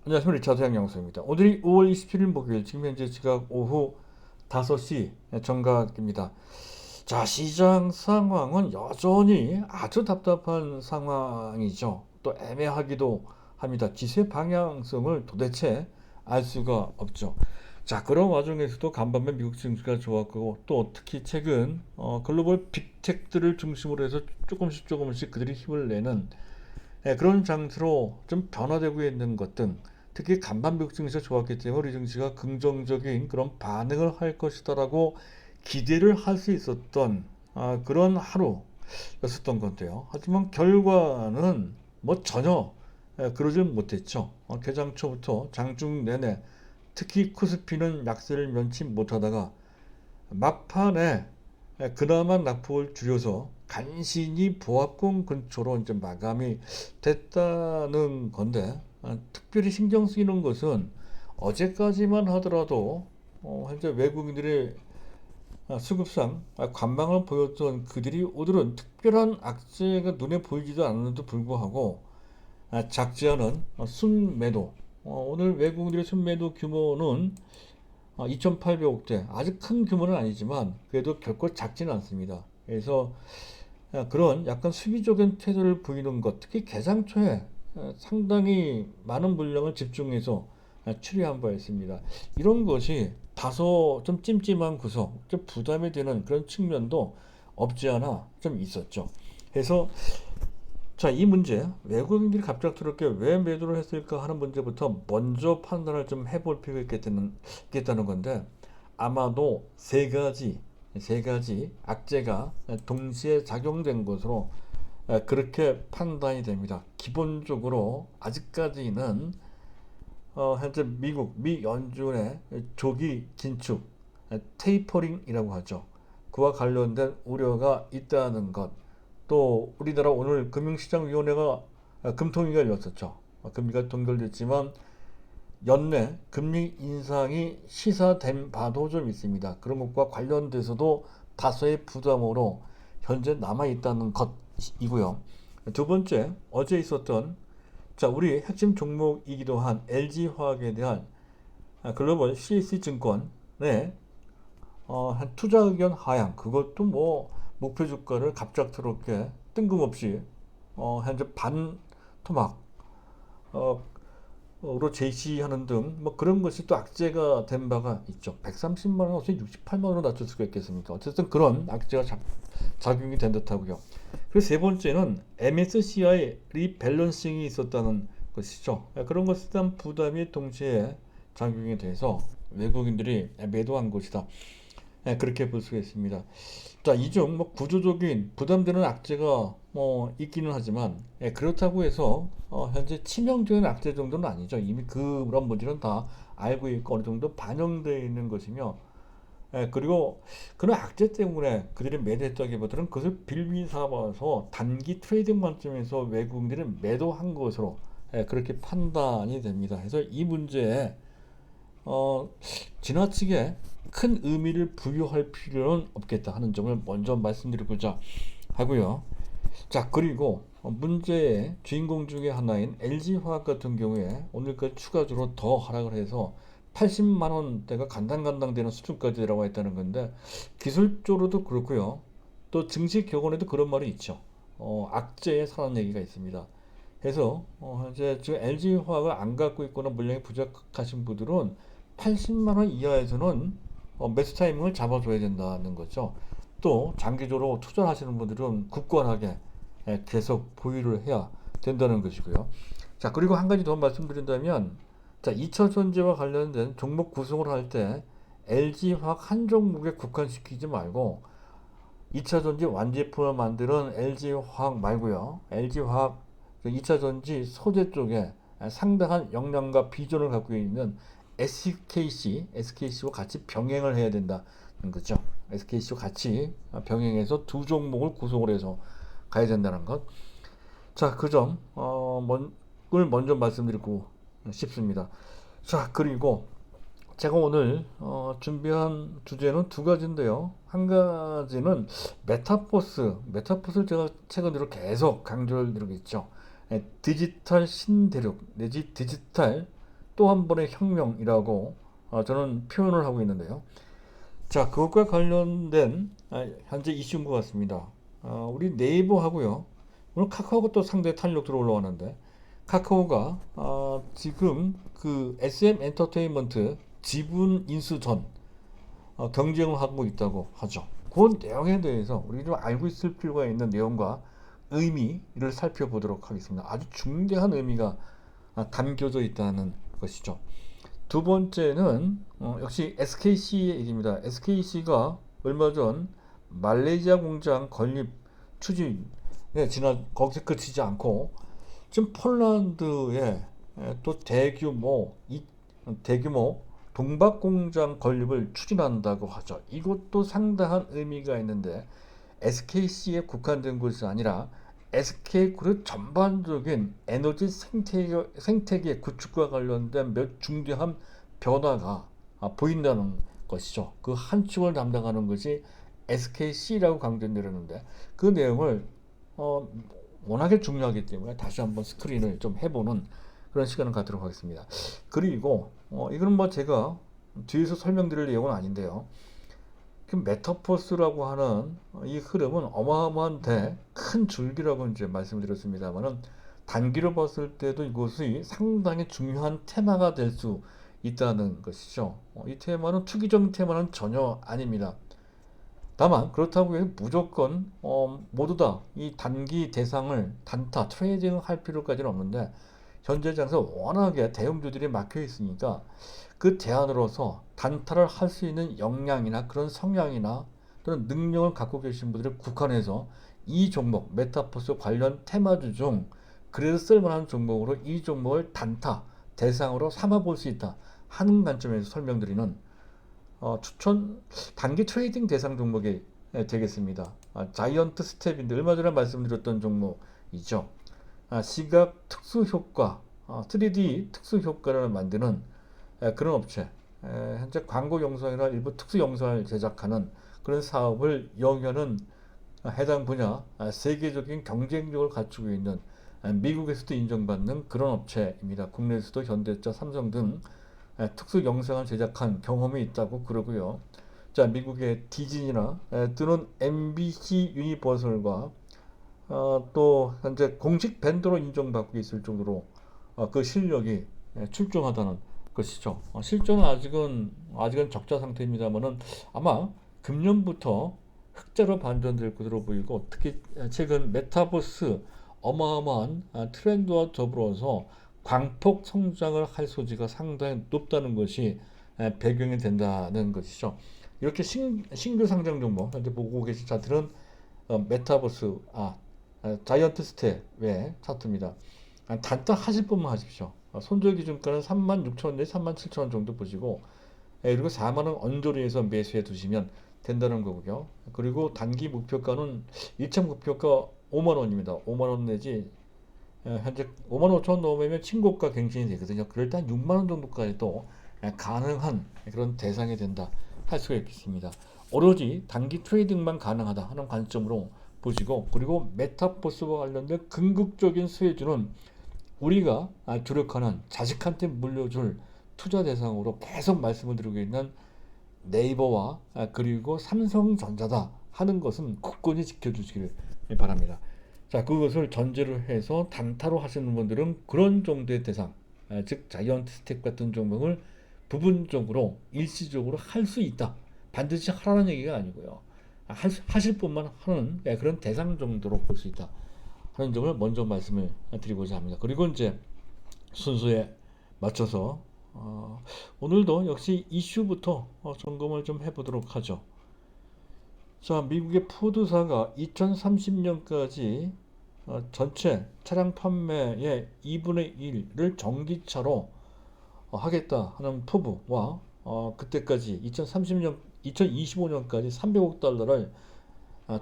안녕하십니까. 리차드 양영수입니다. 오늘이 5월 27일 목요일, 지금 현재 시각 오후 5시 정각입니다. 자, 시장 상황은 여전히 아주 답답한 상황이죠. 또 애매하기도 합니다. 지수의 방향성을 도대체 알 수가 없죠. 자, 그런 와중에서도 간밤에 미국 증시가 좋았고, 또 특히 최근 글로벌 빅텍들을 중심으로 해서 조금씩 그들이 힘을 내는 그런 장세로 좀 변화되고 있는 것 등, 특히 간밤 미국 증시가 좋았기 때문에 우리 증시가 긍정적인 그런 반응을 할 것이다라고 기대를 할 수 있었던 그런 하루였었던 건데요. 하지만 결과는 뭐 전혀 그러질 못했죠. 개장 초부터 장중 내내 특히 코스피는 약세를 면치 못하다가 막판에 그나마 낙폭을 줄여서 간신히 보합권 근처로 이제 마감이 됐다는 건데, 특별히 신경 쓰이는 것은 어제까지만 하더라도 현재 외국인들의 수급상 관망을 보였던 그들이 오늘은 특별한 악재가 눈에 보이지도 않는데도 불구하고 작지 않은 순매도, 오늘 외국인들의 순매도 규모는 2,800억대, 아주 큰 규모는 아니지만 그래도 결코 작지는 않습니다. 그래서 그런 약간 수비적인 태도를 보이는 것, 특히 개장 초에 상당히 많은 물량을 집중해서 추리한 바 있습니다. 이런 것이 다소 좀 찜찜한 구석, 좀 부담이 되는 그런 측면도 없지 않아 좀 있었죠. 그래서 자, 이 문제, 외국인들이 갑작스럽게 왜 매도를 했을까 하는 문제부터 먼저 판단을 좀 해볼 필요가 있겠다는 건데, 아마도 세 가지 악재가 동시에 작용된 것으로 그렇게 판단이 됩니다. 기본적으로 아직까지는 현재 미 연준의 조기 긴축, 테이퍼링이라고 하죠. 그와 관련된 우려가 있다는 것. 또 우리나라 오늘 금융시장위원회가 금통위가 열렸었죠. 금리가 동결됐지만 연내 금리 인상이 시사된 바도 좀 있습니다. 그런 것과 관련돼서도 다소의 부담으로 현재 남아 있다는 것이고요. 두 번째, 어제 있었던 우리 핵심 종목이기도 한 LG화학에 대한 글로벌 CAC 증권의 한 투자 의견 하향, 그것도 뭐 목표 주가를 갑작스럽게 뜬금없이 현재 반 토막 로 제시하는 등 뭐 그런 것이 또 악재가 된 바가 있죠. 130만 원 없이 68만 원으로 낮출 수가 있겠습니까? 어쨌든 그런 악재가 작용이 된 듯하고요. 그리고 세 번째는 MSCI 리밸런싱이 있었다는 것이죠. 그런 것에 대한 부담이 동시에 작용이 돼서 외국인들이 매도한 것이다. 그렇게 볼 수가 있습니다. 자, 이 중 뭐 구조적인 부담되는 악재가 뭐 있기는 하지만 그렇다고 해서 현재 치명적인 악재 정도는 아니죠. 이미 그런 문제는 다 알고 있고 어느 정도 반영되어 있는 것이며, 그리고 그런 악재 때문에 그들이 매도했다기보다는 그것을 빌미 삼아서 단기 트레이딩 관점에서 외국인들이 매도한 것으로 그렇게 판단이 됩니다. 그래서 이 문제에 어, 지나치게 큰 의미를 부여할 필요는 없겠다 하는 점을 먼저 말씀드리고자 하고요. 자, 그리고 문제의 주인공 중에 하나인 LG화학 같은 경우에 오늘까지 추가적으로 더 하락을 해서 80만 원대가 간당간당 되는 수준까지 내려와 있다는 건데, 기술적으로도 그렇고요. 또 증시 격언에도 그런 말이 있죠. 악재의 살아난 얘기가 있습니다. 그래서 현재 지금 LG화학을 안 갖고 있거나 물량이 부족하신 분들은 80만 원 이하에서는 매수 타이밍을 잡아줘야 된다는 거죠. 또 장기적으로 투자하시는 분들은 굳건하게 계속 보유를 해야 된다는 것이고요. 자, 그리고 한 가지 더 말씀드린다면, 자, 2차 전지와 관련된 종목 구성을 할 때 LG화학 한 종목에 국한시키지 말고 2차 전지 완제품을 만드는 LG화학 말고요. LG화학 2차 전지 소재 쪽에 상당한 역량과 비전을 갖고 있는 SKC와 같이 병행을 해야 된다는 거죠. SKC와 같이 병행해서 두 종목을 구성을 해서 가야 된다는 것. 자, 그 점을 먼저 말씀드리고 싶습니다. 자, 그리고 제가 오늘 준비한 주제는 두 가지인데요. 한 가지는 메타버스를 제가 최근 들어 계속 강조를 드리고 있죠. 디지털 신대륙 내지 디지털 또 한 번의 혁명이라고 저는 표현을 하고 있는데요. 자, 그것과 관련된 현재 이슈인 것 같습니다. 우리 네이버하고요. 오늘 카카오가 또 상당히 탄력적으로 올라왔는데 카카오가 지금 그 SM 엔터테인먼트 지분 인수 전 경쟁을 하고 있다고 하죠. 그 내용에 대해서 우리 좀 알고 있을 필요가 있는 내용과 의미를 살펴보도록 하겠습니다. 아주 중대한 의미가 담겨져 있다는 것이죠. 두 번째는 역시 SKC의 얘기입니다. SKC가 얼마 전 말레이시아 공장 건립 추진에 거기서 그치지 않고 지금 폴란드에 또 대규모 동박 공장 건립을 추진한다고 하죠. 이것도 상당한 의미가 있는데 SKC에 국한된 것이 아니라 SK그룹 전반적인 에너지 생태계 구축과 관련된 몇 중대한 변화가 보인다는 것이죠. 그 한 축을 담당하는 것이 SKC라고 강조되는데 그 내용을 워낙에 중요하기 때문에 다시 한번 스크린을 좀 해보는 그런 시간을 갖도록 하겠습니다. 그리고 이건 뭐 제가 뒤에서 설명드릴 내용은 아닌데요. 그 메타버스라고 하는 이 흐름은 어마어마한 큰 줄기라고 이제 말씀드렸습니다만은 단기로 봤을 때도 이것이 상당히 중요한 테마가 될 수 있다는 것이죠. 이 테마는 투기적인 테마는 전혀 아닙니다. 다만 그렇다고 해서 무조건 모두 다 이 단기 대상을 단타 트레이딩을 할 필요까지는 없는데 현재 장에서 워낙에 대형주들이 막혀 있으니까 그 대안으로서 단타를 할 수 있는 역량이나 그런 성향이나 또는 능력을 갖고 계신 분들을 국한해서 이 종목 메타버스 관련 테마주 중 그래도 쓸만한 종목으로 이 종목을 단타 대상으로 삼아 볼 수 있다 하는 관점에서 설명드리는 추천 단기 트레이딩 대상 종목이 되겠습니다. 자이언트 스텝인데 얼마 전에 말씀드렸던 종목이죠. 시각 특수 효과, 3D 특수 효과를 만드는 그런 업체, 현재 광고 영상이나 일부 특수 영상을 제작하는 그런 사업을 영위하는 해당 분야 세계적인 경쟁력을 갖추고 있는 미국에서도 인정받는 그런 업체입니다. 국내에서도 현대차, 삼성 등 특수 영상을 제작한 경험이 있다고 그러고요. 자, 미국의 디즈니나 또는 MBC 유니버설과 또 현재 공식 밴드로 인정받고 있을 정도로 그 실력이 출중하다는 것이죠. 실적은 아직은 적자 상태입니다만은 아마 금년부터 흑자로 반전될 것으로 보이고 특히 최근 메타버스 어마어마한 트렌드와 더불어서 광폭 성장을 할 소지가 상당히 높다는 것이 배경이 된다는 것이죠. 이렇게 신규 상장 종목 현재 보고 계신 차트는 메타버스 자이언트 스텝의 차트입니다. 단타 하실 분만 하십시오. 손절 기준가는 36,000원 내지 37,000원 정도 보시고 그리고 4만원 언저리에서 매수해 두시면 된다는 거고요. 그리고 단기 목표가는 1차 목표가 5만원입니다. 5만원 내지 현재 5만 5천 원 넘으면 친고가 갱신이 되거든요. 그럴 때 한 6만 원 정도까지도 가능한 그런 대상이 된다 할 수가 있겠습니다. 오로지 단기 트레이딩만 가능하다 하는 관점으로 보시고 그리고 메타버스와 관련된 궁극적인 수혜주는 우리가 주력하는 자식한테 물려줄 투자 대상으로 계속 말씀을 드리고 있는 네이버와 그리고 삼성전자다 하는 것은 굳건히 지켜주시길 바랍니다. 자, 그것을 전제로 해서 단타로 하시는 분들은 그런 정도의 대상, 즉 자이언트 스텝 같은 종목을 부분적으로 일시적으로 할 수 있다. 반드시 하라는 얘기가 아니고요. 하실 분만 하는 그런 대상 정도로 볼 수 있다 하는 점을 먼저 말씀을 드리고자 합니다. 그리고 이제 순서에 맞춰서 오늘도 역시 이슈부터 점검을 좀 해보도록 하죠. 자, 미국의 포드사가 2030년까지 전체 차량 판매의 2분의 1을 전기차로 하겠다 하는 포부와 그때까지 2025년까지 300억 달러를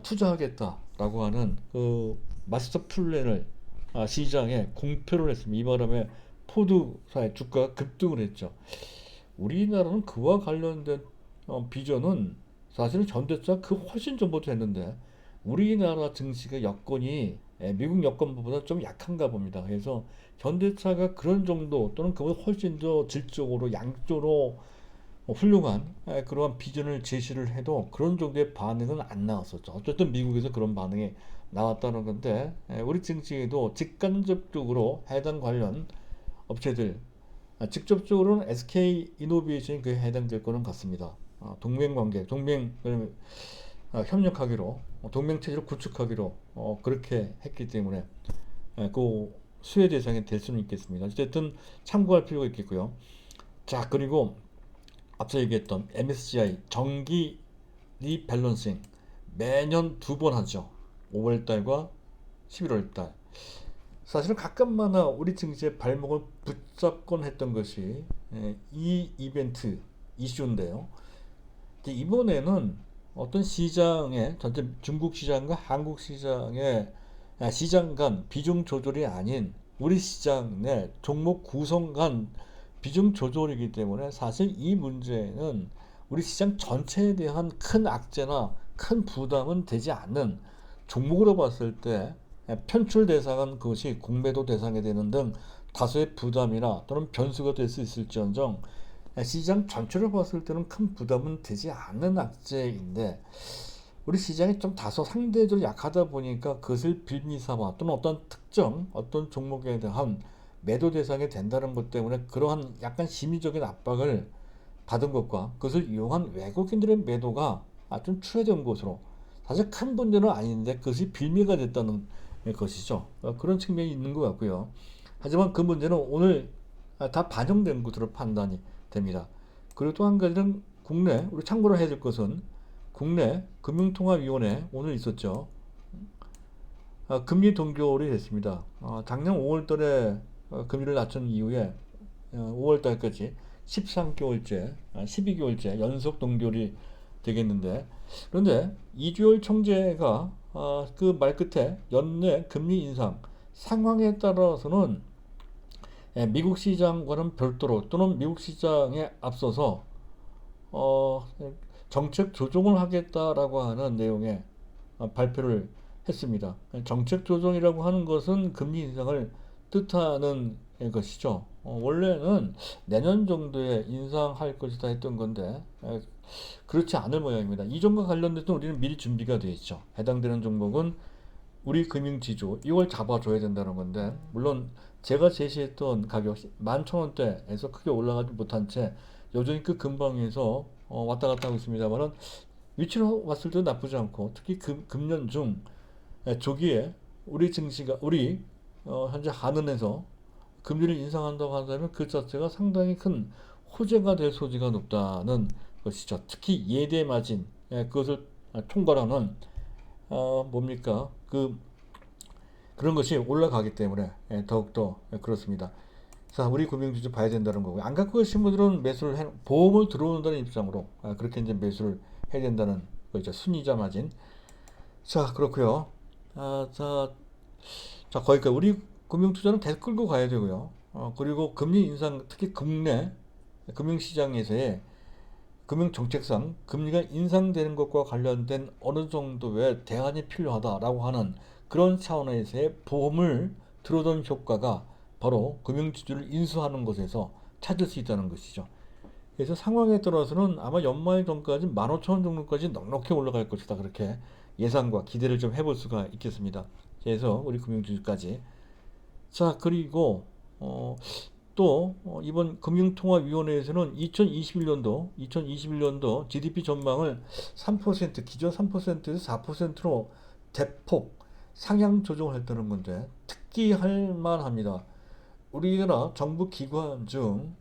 투자하겠다라고 하는 그 마스터 플랜을 시장에 공표를 했습니다. 이 바람에 포드사의 주가가 급등을 했죠. 우리나라는 그와 관련된 비전은 사실은 전대차 그 훨씬 전부터 했는데 우리나라 증시가 여건이 미국 여건보다 좀 약한가 봅니다. 그래서 현대차가 그런 정도 또는 그보다 훨씬 더 질적으로 양적으로 훌륭한 그러한 비전을 제시를 해도 그런 정도의 반응은 안 나왔었죠. 어쨌든 미국에서 그런 반응이 나왔다는 건데 우리 증시에도 직간접적으로 해당 관련 업체들 직접적으로는 SK 이노베이션이 그에 해당될 거는 같습니다. 동맹 관계, 협력하기로 동맹 체제를 구축하기로 그렇게 했기 때문에 그 수혜 대상이 될 수는 있겠습니다. 어쨌든 참고할 필요가 있겠고요. 자, 그리고 앞서 얘기했던 MSCI 정기 리밸런싱 매년 두 번 하죠. 5월달과 11월달. 사실은 가끔마다 우리 증시의 발목을 붙잡곤 했던 것이 이 이벤트 이슈인데요. 이번에는 어떤 시장의 전체 중국 시장과 한국 시장의 시장 간 비중 조절이 아닌 우리 시장 내 종목 구성 간 비중 조절이기 때문에 사실 이 문제는 우리 시장 전체에 대한 큰 악재나 큰 부담은 되지 않는 종목으로 봤을 때 편출 대상은 그것이 공매도 대상이 되는 등 다소의 부담이나 또는 변수가 될 수 있을지언정 시장 전체를 봤을 때는 큰 부담은 되지 않는 악재인데 우리 시장이 좀 다소 상대적으로 약하다 보니까 그것을 빌미 삼아 또는 어떤 특정 어떤 종목에 대한 매도 대상이 된다는 것 때문에 그러한 약간 심리적인 압박을 받은 것과 그것을 이용한 외국인들의 매도가 좀 추해된 것으로 사실 큰 문제는 아닌데 그것이 빌미가 됐다는 것이죠. 그런 측면이 있는 것 같고요. 하지만 그 문제는 오늘 다 반영된 것으로 판단이 됩니다. 그리고 또 한 가지는 국내 우리 참고로 해야 될 것은 국내 금융통화위원회 오늘 있었죠. 금리 동결이 됐습니다. 작년 5월달에 금리를 낮춘 이후에 5월달까지 13개월째, 12개월째 연속 동결이 되겠는데 그런데 이주열 총재가 그 말 끝에 연내 금리 인상 상황에 따라서는 미국 시장과는 별도로 또는 미국 시장에 앞서서 어, 정책 조정을 하겠다라고 하는 내용의 발표를 했습니다. 정책 조정이라고 하는 것은 금리 인상을 뜻하는 것이죠. 원래는 내년 정도에 인상할 것이다 했던 건데 그렇지 않을 모양입니다. 이점과 관련돼서 우리는 미리 준비가 되어 있죠. 해당되는 종목은 우리 금융지주 이걸 잡아줘야 된다는 건데 물론 제가 제시했던 가격 11,000원대에서 크게 올라가지 못한 채 여전히 그 근방에서 왔다 갔다 하고 있습니다만은 위치로 왔을 때 나쁘지 않고 특히 금년 중 조기에 우리 증시가 우리 현재 한은에서 금리를 인상한다고 한다면 그 자체가 상당히 큰 호재가 될 소지가 높다는 것이죠. 특히 예대 마진 그것을 총괄하는 뭡니까 그런 것이 올라가기 때문에 더욱더 그렇습니다. 자, 우리 금융주주 봐야 된다는 거고요. 안 갖고 계신 분들은 매수를 보험을 들어온다는 입장으로 그렇게 이제 매수를 해야 된다는 거죠. 순이자 마진. 자, 그렇고요. 자, 거기까지 우리 금융투자는 계속 끌고 가야 되고요. 그리고 금리 인상, 특히 국내 금융시장에서의 금융정책상 금리가 인상되는 것과 관련된 어느 정도의 대안이 필요하다라고 하는 그런 차원에서의 보험을 들어둔 효과가 바로 금융지주를 인수하는 것에서 찾을 수 있다는 것이죠. 그래서 상황에 따라서는 아마 연말 전까지 15,000원 정도까지 넉넉히 올라갈 것이다. 그렇게 예상과 기대를 좀 해볼 수가 있겠습니다. 그래서 우리 금융지주까지. 자, 그리고 이번 금융통화위원회에서는 2021년도 GDP 전망을 3% 기존 3%에서 4%로 대폭 상향 조정을 했다는 건데 특기할 만합니다. 우리나라 정부 기관 중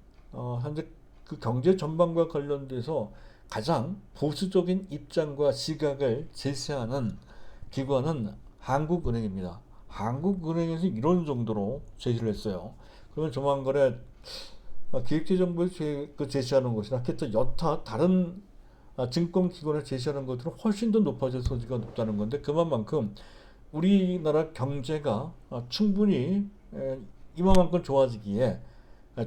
현재 그 경제 전망과 관련돼서 가장 보수적인 입장과 시각을 제시하는 기관은 한국은행입니다. 한국은행에서 이런 정도로 제시를 했어요. 그러면 조만간에 기획재정부에서 제시하는 것이나 여타 다른 증권기관을 제시하는 것들은 훨씬 더 높아질 소지가 높다는 건데 그만큼 우리나라 경제가 충분히 이만큼 좋아지기에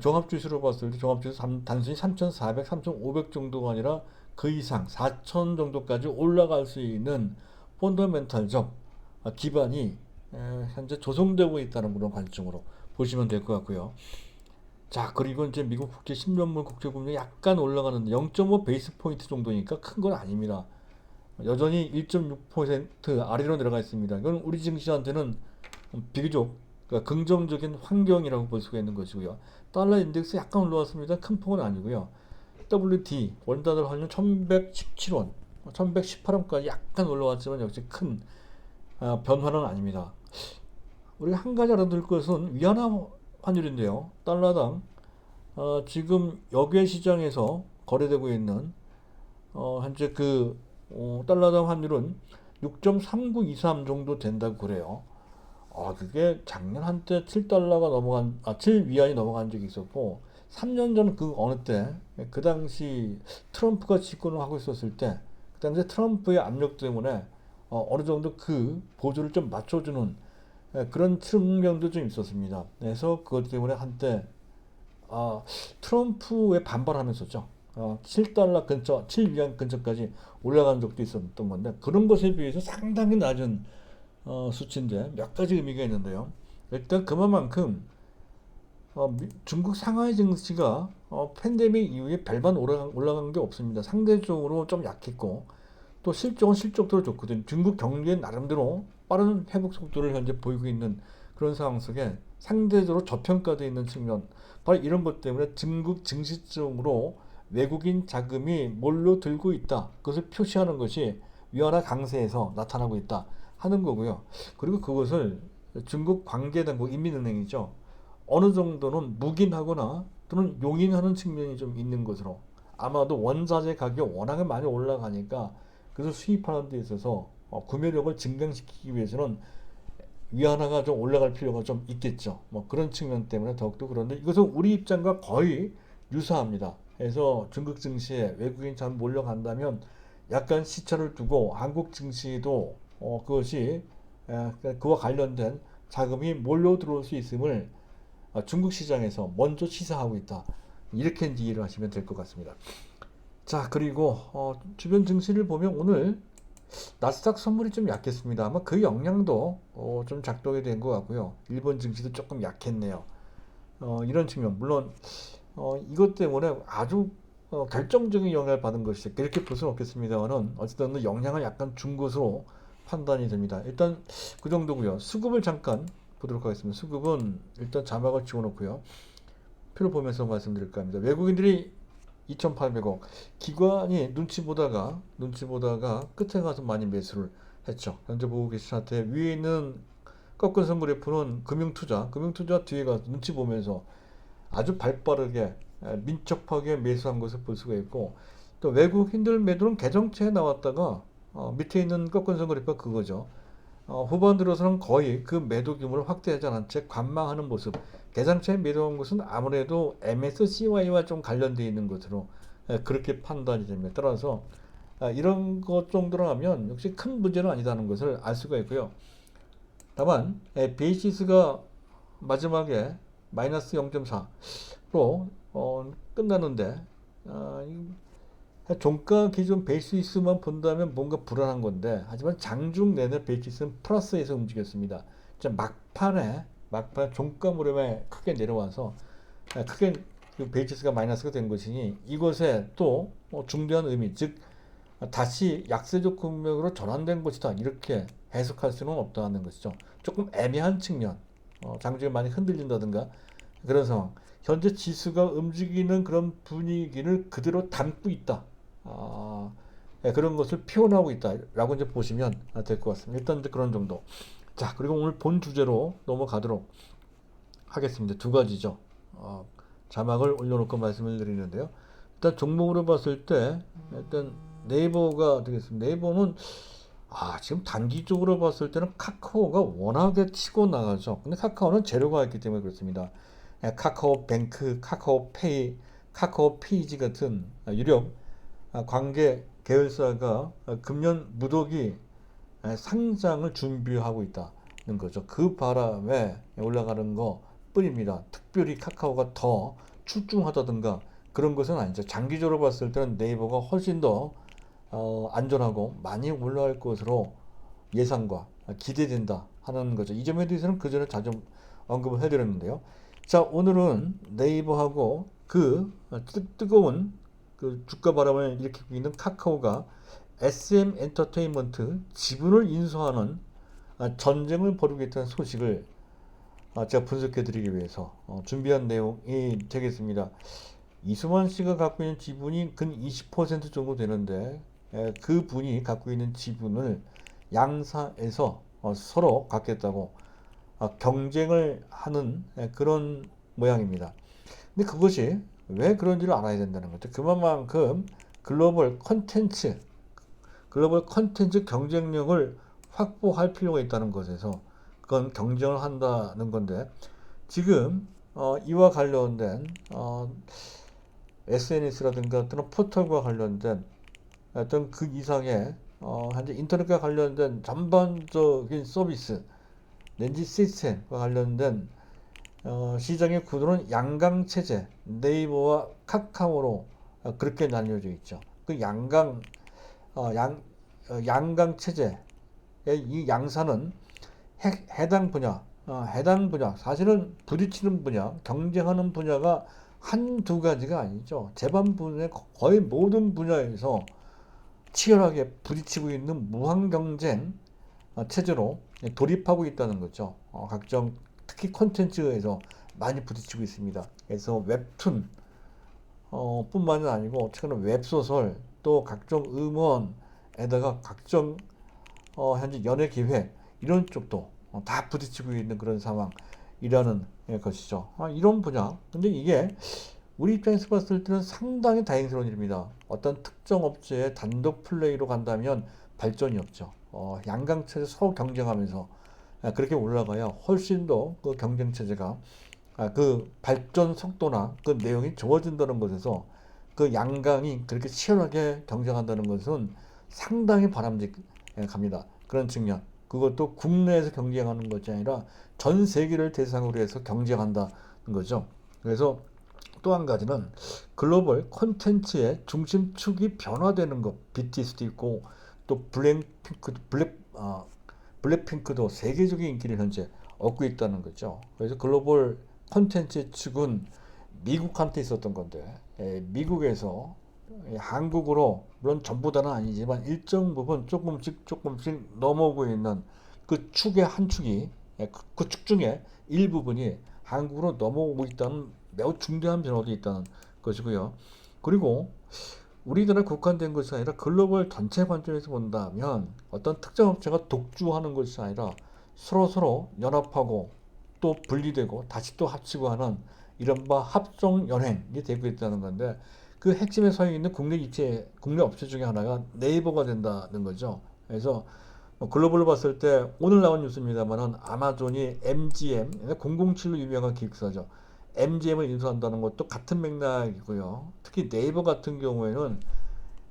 종합지수로 봤을 때 종합지수 단순히 3,400, 3,500 정도가 아니라 그 이상 4,000 정도까지 올라갈 수 있는 펀더멘탈적 기반이 현재 조성되고 있다는 그런 관점으로 보시면 될 것 같고요. 자, 그리고 이제 미국 국제 10년물 국제 금리 약간 올라가는데 0.5 베이스 포인트 정도니까 큰 건 아닙니다. 여전히 1.6% 아래로 내려가 있습니다. 이건 우리 증시한테는 비교적 그러니까 긍정적인 환경이라고 볼 수가 있는 것이고요. 달러 인덱스 약간 올라왔습니다. 큰 폭은 아니고요. WD 원달러 환율 1117원, 1118원까지 약간 올라왔지만 역시 큰 변화는 아닙니다. 우리 한 가지 알아둘 것은 위안화 환율인데요. 달러당 지금 역외 시장에서 거래되고 있는 현재 달러당 환율은 6.3923 정도 된다고 그래요. 그게 작년 한때 7달러가 넘어간, 7위안이 넘어간 적이 있었고, 3년 전 그 어느 때, 그 당시 트럼프가 집권을 하고 있었을 때, 그 당시 트럼프의 압력 때문에 어느 정도 그 보조를 좀 맞춰주는 그런 측면도 좀 있었습니다. 그래서 그것 때문에 한때 트럼프에 반발하면서죠. 7달러 근처, 7위안 근처까지 올라간 적도 있었던 건데 그런 것에 비해서 상당히 낮은 수치인데 몇 가지 의미가 있는데요. 일단 그만큼 중국 상하이 증시가 팬데믹 이후에 별반 올라간 게 없습니다. 상대적으로 좀 약했고 또 실적은 실적대로 좋거든요. 중국 경기의 나름대로 빠른 회복 속도를 현재 보이고 있는 그런 상황 속에 상대적으로 저평가되어 있는 측면, 바로 이런 것 때문에 중국 증시 쪽으로 외국인 자금이 몰려들고 있다. 그것을 표시하는 것이 위안화 강세에서 나타나고 있다 하는 거고요. 그리고 그것을 중국 관계당국 인민은행이죠. 어느 정도는 묵인하거나 또는 용인하는 측면이 좀 있는 것으로, 아마도 원자재 가격이 워낙에 많이 올라가니까 그래서 수입하는 데 있어서 구매력을 증강시키기 위해서는 위안화가 좀 올라갈 필요가 좀 있겠죠. 뭐 그런 측면 때문에 더욱더 그런데 이것은 우리 입장과 거의 유사합니다. 그래서 중국 증시에 외국인 잘 몰려간다면 약간 시차를 두고 한국 증시도 그것이 그와 관련된 자금이 몰려 들어올 수 있음을 중국 시장에서 먼저 시사하고 있다. 이렇게 이해를 하시면 될 것 같습니다. 자, 그리고 주변 증시를 보면 오늘 나스닥 선물이 좀 약했습니다. 아마 그 영향도 좀 작동이 된 것 같고요. 일본 증시도 조금 약했네요. 이런 측면, 물론 이것 때문에 아주 결정적인 영향을 받은 것이 그렇게 볼 수는 없겠습니다만은 어쨌든 영향을 약간 준 것으로 판단이 됩니다. 일단 그 정도고요. 수급을 잠깐 보도록 하겠습니다. 수급은 일단 자막을 지워놓고요. 표를 보면서 말씀드릴까 합니다. 외국인들이 2,800억, 기관이 눈치 보다가 끝에 가서 많이 매수를 했죠. 현재 보고 계신 차트 위에 있는 꺾은 그래프는 금융투자 뒤에 가서 눈치 보면서 아주 발빠르게 민첩하게 매수한 것을 볼 수가 있고, 또 외국인들 매도는 계정치에 나왔다가 밑에 있는 꺾은 그래프가 그거죠. 후반 들어서는 거의 그 매도 규모를 확대하지 않은 채 관망하는 모습. 계산차에 매도한 것은 아무래도 MSCY와 좀 관련되어 있는 것으로 그렇게 판단이 됩니다. 따라서 이런 것 정도라면 역시 큰 문제는 아니다는 것을 알 수가 있고요. 다만 베이시스가 마지막에 마이너스 0.4로 끝나는데 종가 기준 베이시스만 본다면 뭔가 불안한 건데, 하지만 장중 내내 베이시스는 플러스에서 움직였습니다. 막판에 종가 무렵에 크게 내려와서 크게 그 베이시스가 마이너스가 된 것이니 이것에 또 중대한 의미, 즉 다시 약세적 국면으로 전환된 것이다, 이렇게 해석할 수는 없다는 것이죠. 조금 애매한 측면, 장중에 많이 흔들린다든가 그런 상황, 현재 지수가 움직이는 그런 분위기를 그대로 담고 있다, 그런 것을 표현하고 있다라고 이제 보시면 될 것 같습니다. 일단 이제 그런 정도. 자, 그리고 오늘 본 주제로 넘어가도록 하겠습니다. 두 가지죠. 자막을 올려놓고 말씀을 드리는데요. 일단 종목으로 봤을 때 일단 네이버가 되겠습니다. 네이버는 지금 단기적으로 봤을 때는 카카오가 워낙에 치고 나가죠. 근데 카카오는 재료가 있기 때문에 그렇습니다. 카카오뱅크, 카카오페이, 카카오페이지 같은 유력 관계 계열사가 금년 무더기 상장을 준비하고 있다는 거죠. 그 바람에 올라가는 거 뿐입니다. 특별히 카카오가 더 출중하다든가 그런 것은 아니죠. 장기적으로 봤을 때는 네이버가 훨씬 더 안전하고 많이 올라갈 것으로 예상과 기대된다 하는 거죠. 이 점에 대해서는 그 전에 자주 언급을 해드렸는데요. 자, 오늘은 네이버하고 그 뜨거운 그 주가 바람을 일으키고 있는 카카오가 SM 엔터테인먼트 지분을 인수하는 전쟁을 벌이고 있다는 소식을 제가 분석해 드리기 위해서 준비한 내용이 되겠습니다. 이수만 씨가 갖고 있는 지분이 근 20% 정도 되는데 그 분이 갖고 있는 지분을 양사에서 서로 갖겠다고 경쟁을 하는 그런 모양입니다. 근데 그것이 왜 그런지를 알아야 된다는 거죠. 그만큼 글로벌 컨텐츠 경쟁력을 확보할 필요가 있다는 것에서 그건 경쟁을 한다는 건데, 지금 이와 관련된 SNS라든가 또는 포털과 관련된 어떤 그 이상의 현재 인터넷과 관련된 전반적인 서비스 렌지 시스템과 관련된 시장의 구도는 양강체제, 네이버와 카카오로 그렇게 나뉘어져 있죠. 그 양강체제의 이 양사는 해당 분야, 사실은 부딪히는 분야, 경쟁하는 분야가 한두 가지가 아니죠. 제반 분야의 거의 모든 분야에서 치열하게 부딪히고 있는 무한 경쟁 체제로 돌입하고 있다는 거죠. 각종 특히 콘텐츠에서 많이 부딪히고 있습니다. 그래서 웹툰 뿐만이 아니고 최근에 웹소설 또 각종 음원에다가 각종 현재 연예 기획 이런 쪽도 다 부딪히고 있는 그런 상황이라는 것이죠. 이런 분야. 근데 이게 우리 입장에서 봤을 때는 상당히 다행스러운 일입니다. 어떤 특정 업체의 단독 플레이로 간다면 발전이 없죠. 양강체제 서로 경쟁하면서 그렇게 올라가야 훨씬 더 그 경쟁 체제가 그 발전 속도나 그 내용이 좋아진다는 것에서 그 양강이 그렇게 치열하게 경쟁한다는 것은 상당히 바람직합니다. 그런 측면. 그것도 국내에서 경쟁하는 것이 아니라 전 세계를 대상으로 해서 경쟁한다는 거죠. 그래서 또 한 가지는 글로벌 콘텐츠의 중심축이 변화되는 것. BTS도 있고 또 블랙핑크도 세계적인 인기를 현재 얻고 있다는 거죠. 그래서 글로벌 콘텐츠 측은 미국한테 있었던 건데 미국에서 한국으로 물론 전부 다는 아니지만 일정 부분 조금씩 넘어오고 있는 그 축의 한 축이 그 축 중에 일부분이 한국으로 넘어오고 있다는 매우 중대한 변화도 있다는 것이고요. 그리고 우리나라 국한된 것이 아니라 글로벌 전체 관점에서 본다면 어떤 특정 업체가 독주하는 것이 아니라 서로 연합하고 또 분리되고 다시 또 합치고 하는 이른바 합종 연행이 되고 있다는 건데, 그 핵심에 서 있는 국내 업체 중에 하나가 네이버가 된다는 거죠. 그래서 글로벌로 봤을 때 오늘 나온 뉴스입니다만은 아마존이 MGM 007로 유명한 기획사죠. MGM을 인수한다는 것도 같은 맥락이고요. 특히 네이버 같은 경우에는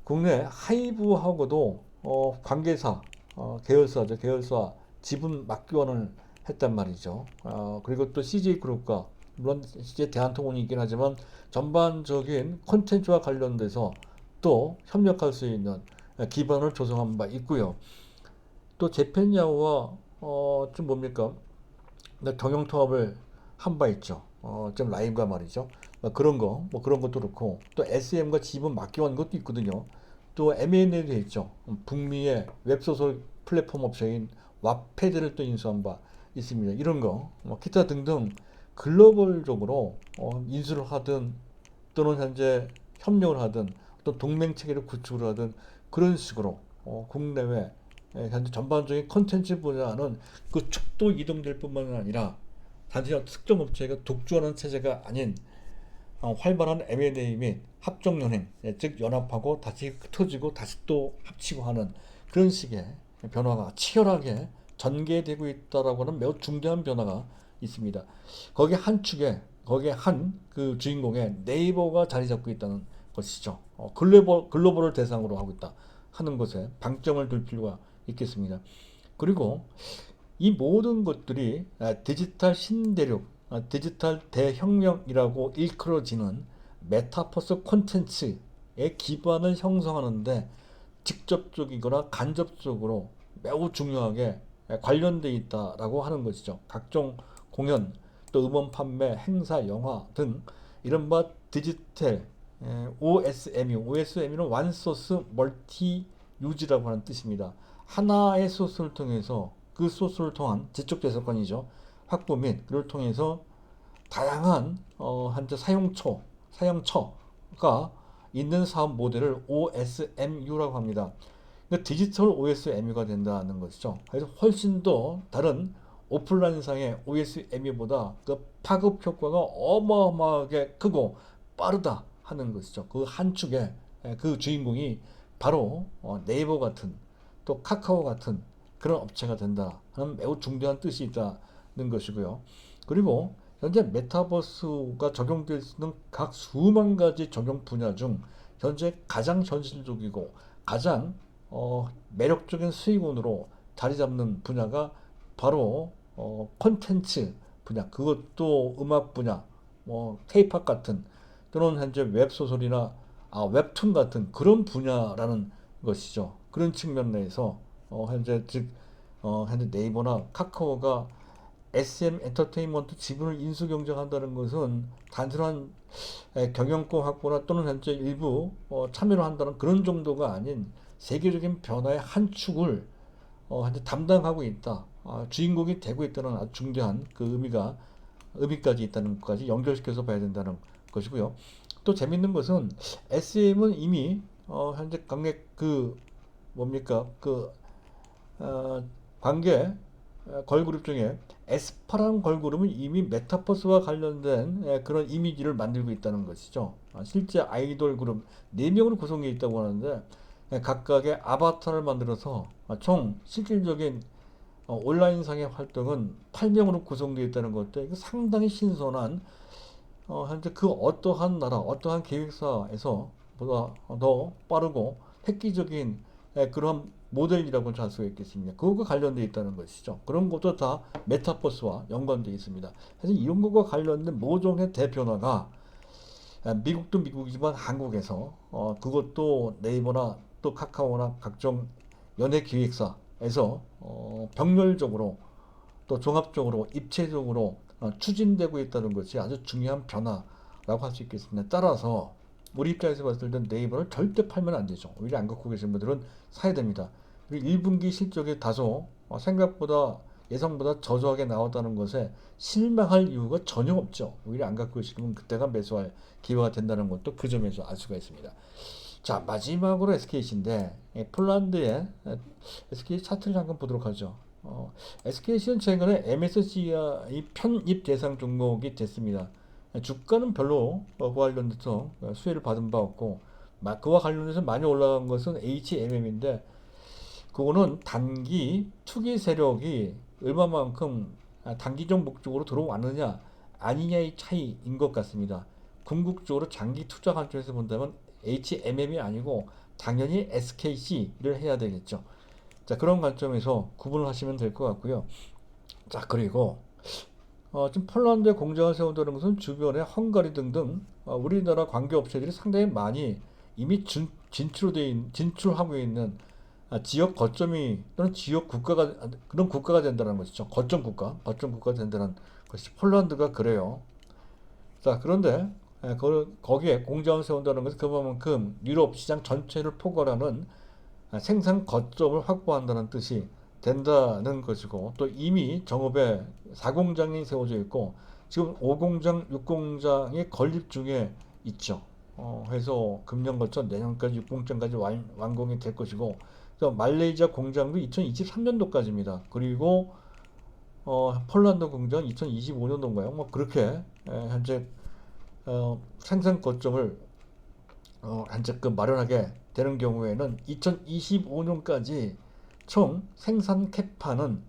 국내 하이브하고도 관계사, 계열사 지분 맞교환을 했단 말이죠. 그리고 또 CJ그룹과 물론 CJ 대한통운이 있긴 하지만 전반적인 콘텐츠와 관련돼서 또 협력할 수 있는 기반을 조성한 바 있고요. 또 재팬야후와 좀 뭡니까? 경영 통합을 한 바 있죠. 좀 라임과 말이죠. 그런 것도 그렇고 또 SM과 지분 맡겨온 것도 있거든요. 또 M&A도 있죠. 북미의 웹소설 플랫폼 업체인 왓패드를 또 인수한 바 있습니다. 이런 거, 기타 등등 글로벌적으로 인수를 하든 또는 현재 협력을 하든 또 동맹 체계를 구축을 하든 그런 식으로 국내외 현재 전반적인 컨텐츠 분야는 그 축도 이동될 뿐만 아니라 단지 특정 업체가 독주하는 체제가 아닌 활발한 M&A 및 합종연행, 즉 연합하고 다시 흩어지고 다시 또 합치고 하는 그런 식의 변화가 치열하게 전개되고 있다라고 하는 매우 중대한 변화가 있습니다. 거기에 한 그 주인공의 네이버가 자리 잡고 있다는 것이죠. 글로벌을 대상으로 하고 있다 하는 것에 방점을 둘 필요가 있겠습니다. 그리고 이 모든 것들이 디지털 신대륙, 디지털 대혁명이라고 일컬어지는 메타버스 콘텐츠의 기반을 형성하는데 직접적이거나 간접적으로 매우 중요하게 관련돼 있다라고 하는 것이죠. 각종 공연, 또 음원 판매, 행사, 영화 등 이른바 디지털 OSMU는 One Source Multi Use라고 하는 뜻입니다. 하나의 소스를 통해서 그 소스를 통한 지적 재산권이죠. 확보 및 그를 통해서 다양한 현재 사용처가 있는 사업 모델을 OSMU라고 합니다. 그러니까 디지털 OSMU가 된다는 것이죠. 그래서 훨씬 더 다른 오프라인상의 OSMU보다 그 파급 효과가 어마어마하게 크고 빠르다 하는 것이죠. 그 한 축에 그 주인공이 바로 네이버 같은 또 카카오 같은 그런 업체가 된다 하는 매우 중대한 뜻이 있다는 것이고요. 그리고 현재 메타버스가 적용될 수 있는 각 수만 가지 적용 분야 중 현재 가장 현실적이고 가장 매력적인 수익원으로 자리 잡는 분야가 바로 콘텐츠 분야, 그것도 음악 분야, 뭐 케이팝 같은 또는 현재 웹소설이나 웹툰 같은 그런 분야라는 것이죠. 그런 측면 내에서 현재 네이버나 카카오가 SM 엔터테인먼트 지분을 인수 경쟁한다는 것은 단순한 경영권 확보나 또는 현재 일부 참여를 한다는 그런 정도가 아닌 세계적인 변화의 한 축을 현재 담당하고 있다. 주인공이 되고 있다는 아주 중대한 그 의미까지 있다는 것까지 연결시켜서 봐야 된다는 것이고요. 또 재밌는 것은 SM은 이미 현재 관객 그 뭡니까 그 관계 걸그룹 중에 에스파라는 걸그룹은 이미 메타버스와 관련된 그런 이미지를 만들고 있다는 것이죠. 실제 아이돌 그룹 4명으로 구성되어 있다고 하는데 각각의 아바타를 만들어서 총 실질적인 온라인상의 활동은 8명으로 구성되어 있다는 것도 이거 상당히 신선한 현재 그 어떠한 나라, 어떠한 기획사에서 보다 더 빠르고 획기적인 그런 모델이라고 할 수가 있겠습니다. 그것과 관련되어 있다는 것이죠. 그런 것도 다 메타버스와 연관되어 있습니다. 그래서 이런 것과 관련된 모종의 대변화가 미국도 미국이지만 한국에서 그것도 네이버나 또 카카오나 각종 연예 기획사에서 병렬적으로 또 종합적으로 입체적으로 추진되고 있다는 것이 아주 중요한 변화라고 할 수 있겠습니다. 따라서 우리 입장에서 봤을 때 네이버를 절대 팔면 안 되죠. 오히려 안 갖고 계신 분들은 사야 됩니다. 그리고 1분기 실적이 다소 생각보다 예상보다 저조하게 나왔다는 것에 실망할 이유가 전혀 없죠. 오히려 안 갖고 계시면 그때가 매수할 기회가 된다는 것도 그 점에서 알 수가 있습니다. 자, 마지막으로 SKC인데 폴란드의 SK 차트를 잠깐 보도록 하죠. SKC는 최근에 MSCI 편입 대상 종목이 됐습니다. 주가는 별로 그와 관련해서 수혜를 받은 바 없고 그와 관련해서 많이 올라간 것은 HMM인데 그거는 단기 투기 세력이 얼마만큼 단기적 목적으로 들어왔느냐 아니냐의 차이인 것 같습니다. 궁극적으로 장기 투자 관점에서 본다면 HMM이 아니고 당연히 SKC를 해야 되겠죠. 자, 그런 관점에서 구분을 하시면 될 것 같고요. 자, 그리고 지금 폴란드에 공장을 세운다는 것은 주변에 헝가리 등등 우리나라 관계업체들이 상당히 많이 이미 진출하고 있는 지역 거점이 또는 지역 국가가 그런 국가가 된다는 것이죠. 거점 국가가 된다는 것이 폴란드가 그래요. 자, 그런데 거기에 공장을 세운다는 것은 그만큼 유럽 시장 전체를 포괄하는 생산 거점을 확보한다는 뜻이 된다는 것이고 또 이미 정읍에 4공장이 세워져 있고 지금 5공장, 6공장이 건립 중에 있죠. 해서 금년 거쳐 내년까지 6공장까지 완공이 될 것이고 말레이시아 공장도 2023년도까지입니다. 그리고 폴란드 공장 2025년도인가요? 뭐 그렇게 현재 생산 거점을 현재 마련하게 되는 경우에는 2025년까지 총 생산 캐파는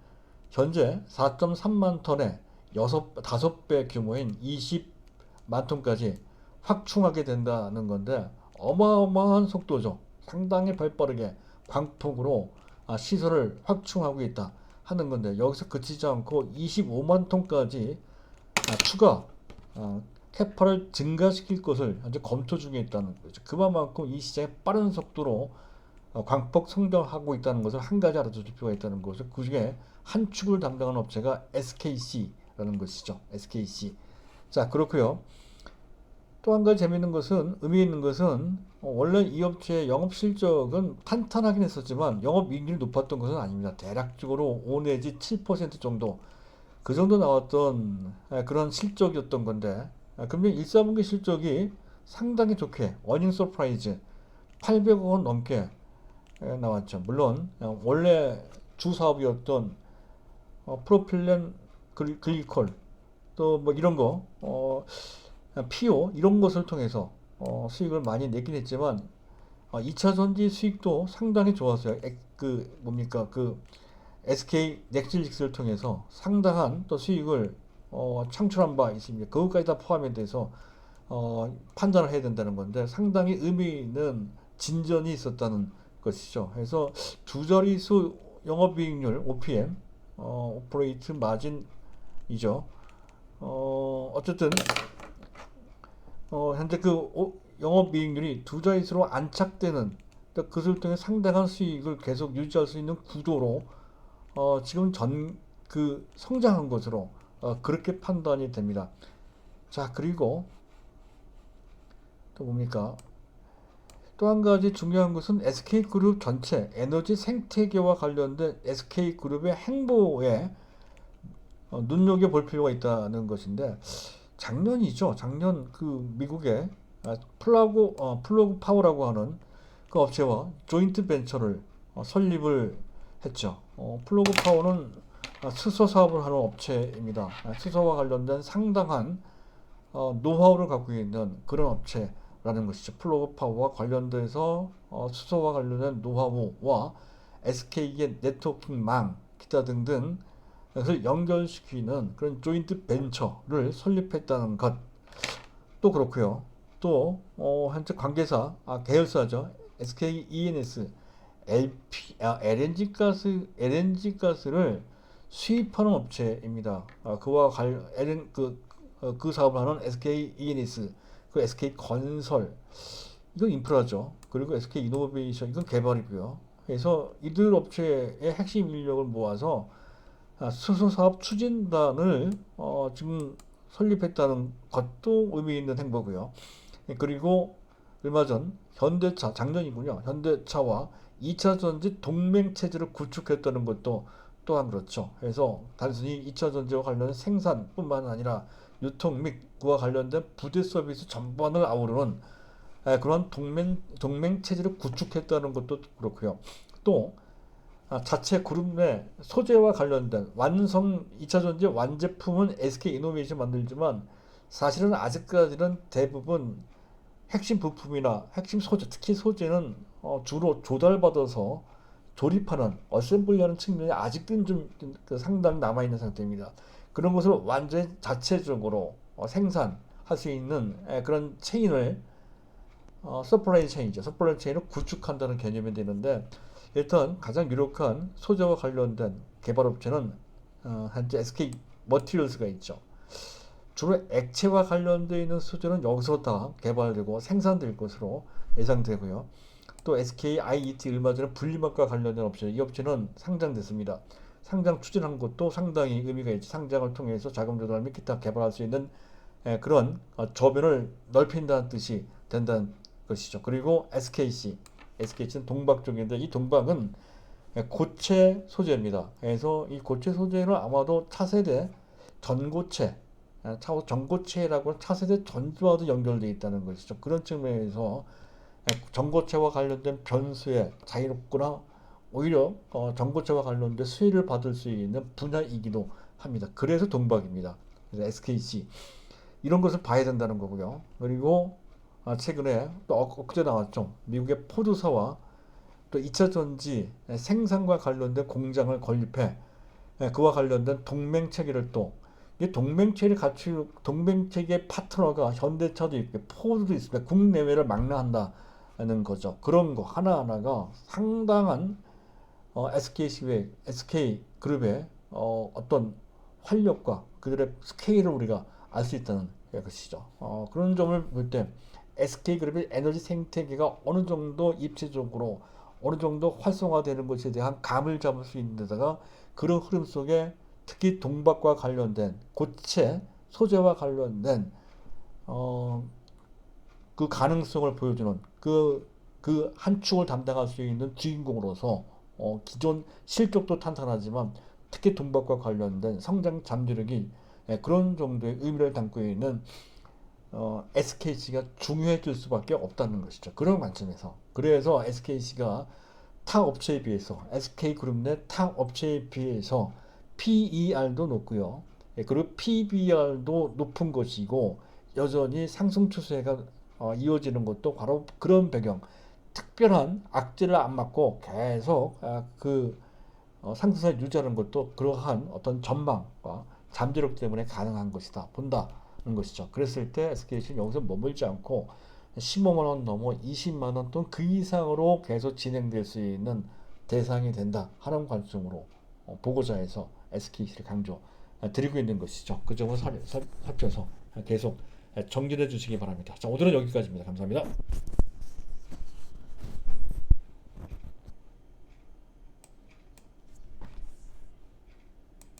현재 4.3만 톤의 5배 규모인 20만 톤까지 확충하게 된다는 건데 어마어마한 속도죠. 상당히 발빠르게 광폭으로 시설을 확충하고 있다 하는 건데 여기서 그치지 않고 25만 톤까지 추가 캐파를 증가시킬 것을 현재 검토 중에 있다는 거죠. 그만큼 이 시장에 빠른 속도로 광폭 성장하고 있다는 것을 한 가지 알아둘 필요가 있다는 것을, 그 중에 한 축을 담당하는 업체가 SKC라는 것이죠. SKC. 자, 그렇고요. 또 한 가지 재미있는 것은, 의미 있는 것은, 원래 이 업체의 영업 실적은 탄탄하긴 했었지만 영업이익률이 높았던 것은 아닙니다. 대략적으로 5 내지 7% 정도, 그 정도 나왔던 그런 실적이었던 건데, 금년 1, 4분기 실적이 상당히 좋게 어닝 서프라이즈 800억 원 넘게 나왔죠. 물론 원래 주 사업이었던 프로필렌 글리콜, 또 뭐 이런 거, 피오 이런 것을 통해서 수익을 많이 내긴 했지만 2차 전지 수익도 상당히 좋았어요. 그 뭡니까, 그 SK 넥슬릭스를 통해서 상당한 또 수익을 창출한 바 있습니다. 그것까지 다 포함에 대해서 판단을 해야 된다는 건데, 상당히 의미 있는 진전이 있었다는 것이죠. 그래서 두 자릿수 영업이익률 OPM, 오퍼레이트 마진이죠. 어쨌든 현재 영업이익률이 두 자릿수로 안착되는, 그것을 통해 상당한 수익을 계속 유지할 수 있는 구조로 지금 성장한 것으로 그렇게 판단이 됩니다. 자, 그리고 또 뭡니까? 또 한 가지 중요한 것은 SK그룹 전체 에너지 생태계와 관련된 SK그룹의 행보에 눈여겨볼 필요가 있다는 것인데, 작년이죠. 작년 그 미국의 플러그 파워라고 하는 그 업체와 조인트 벤처를 설립을 했죠. 플러그 파워는 수소 사업을 하는 업체입니다. 수소와 관련된 상당한 노하우를 갖고 있는 그런 업체라는 것이죠. 플러그 파워와 관련돼서 수소와 관련된 노하우와 SK의 네트워킹망, 기타 등등 그것을 연결시키는 그런 조인트 벤처를 설립했다는 것, 또 그렇고요. 또 현재 관계사, 계열사죠. SK E&S LNG 가스를 수입하는 업체입니다. 그 사업을 하는 SK E&S, 그 SK 건설, 이건 인프라죠. 그리고 SK 이노베이션, 이건 개발이고요. 그래서 이들 업체의 핵심 인력을 모아서 수소 사업 추진단을 지금 설립했다는 것도 의미 있는 행보고요. 그리고 얼마 전 현대차, 작년이군요. 현대차와 2차 전지 동맹 체제를 구축했다는 것도 또한 그렇죠. 그래서 단순히 2차 전지와 관련된 생산뿐만 아니라 유통 및 그와 관련된 부대 서비스 전반을 아우르는 그런 동맹 체제를 구축했다는 것도 그렇고요. 또 자체 그룹 내 소재와 관련된 2차 전지 완제품은 SK 이노베이션 만들지만, 사실은 아직까지는 대부분 핵심 부품이나 핵심 소재, 특히 소재는 주로 조달받아서 조립하는, 어셈블리하는 측면이 아직은 좀 상당히 남아있는 상태입니다. 그런 것을 완전히 자체적으로 생산할 수 있는 그런 체인을, 서플라이 체인이죠. 서플라이 체인을 구축한다는 개념이 되는데, 일단 가장 유력한 소재와 관련된 개발업체는 현재 SK 머티리얼스가 있죠. 주로 액체와 관련되어 있는 소재는 여기서 다 개발되고 생산될 것으로 예상되고요. 또 SK IET, 얼마 전에 분리막과 관련된 업체, 이 업체는 상장됐습니다. 상장 추진한 것도 상당히 의미가 있죠. 상장을 통해서 자금 조달 및 기타 개발할 수 있는 그런 저변을 넓힌다는 뜻이 된다는 것이죠. 그리고 SKC는 동박 쪽인데, 이 동박은 고체 소재입니다. 그래서 이 고체 소재는 아마도 차세대 전고체, 전고체라고 하는 차세대 전지와도 연결되어 있다는 것이죠. 그런 측면에서 전고체와 관련된 변수에 자유롭거나 오히려 전고체와 관련된 수혜를 받을 수 있는 분야이기도 합니다. 그래서 동박입니다. 그래서 SKC, 이런 것을 봐야 된다는 거고요. 그리고 최근에 또 엊그제 나왔죠. 미국의 포드사와 또 2차 전지 생산과 관련된 공장을 건립해 그와 관련된 동맹 체계를, 또 이 동맹 체계를 동맹 체계 파트너가 현대차도 있고 포드도 있습니다. 국내외를 망라한다는 거죠. 그런 거 하나하나가 상당한 SK 그룹의 어떤 활력과 그들의 스케일을 우리가 알 수 있다는 것이죠. 그런 점을 볼 때 SK 그룹의 에너지 생태계가 어느 정도 입체적으로 어느 정도 활성화되는 것에 대한 감을 잡을 수 있는 데다가 그런 흐름 속에 특히 동박과 관련된 고체 소재와 관련된 어, 그 가능성을 보여주는 그 한 축을 담당할 수 있는 주인공으로서 기존 실적도 탄탄하지만 특히 동박과 관련된 성장 잠재력이 그런 정도의 의미를 담고 있는 SKC가 중요해질 수밖에 없다는 것이죠. 그런 관점에서. 그래서 SKC가 타 업체에 비해서 SK그룹 내 타 업체에 비해서 PER도 높고요. 그리고 PBR도 높은 것이고 여전히 상승 추세가 이어지는 것도 바로 그런 배경. 특별한 악재를 안 맞고 계속 상승세 유지하는 것도 그러한 어떤 전망과 잠재력 때문에 가능한 것이다. 본다는 것이죠. 그랬을 때 SKC는 여기서 머물지 않고 15만 원 넘어 20만 원 또는 그 이상으로 계속 진행될 수 있는 대상이 된다 하는 관점으로 보고자에서 SKC를 강조 드리고 있는 것이죠. 그 점을 살펴서 계속 정리해 주시기 바랍니다. 자, 오늘은 여기까지입니다. 감사합니다.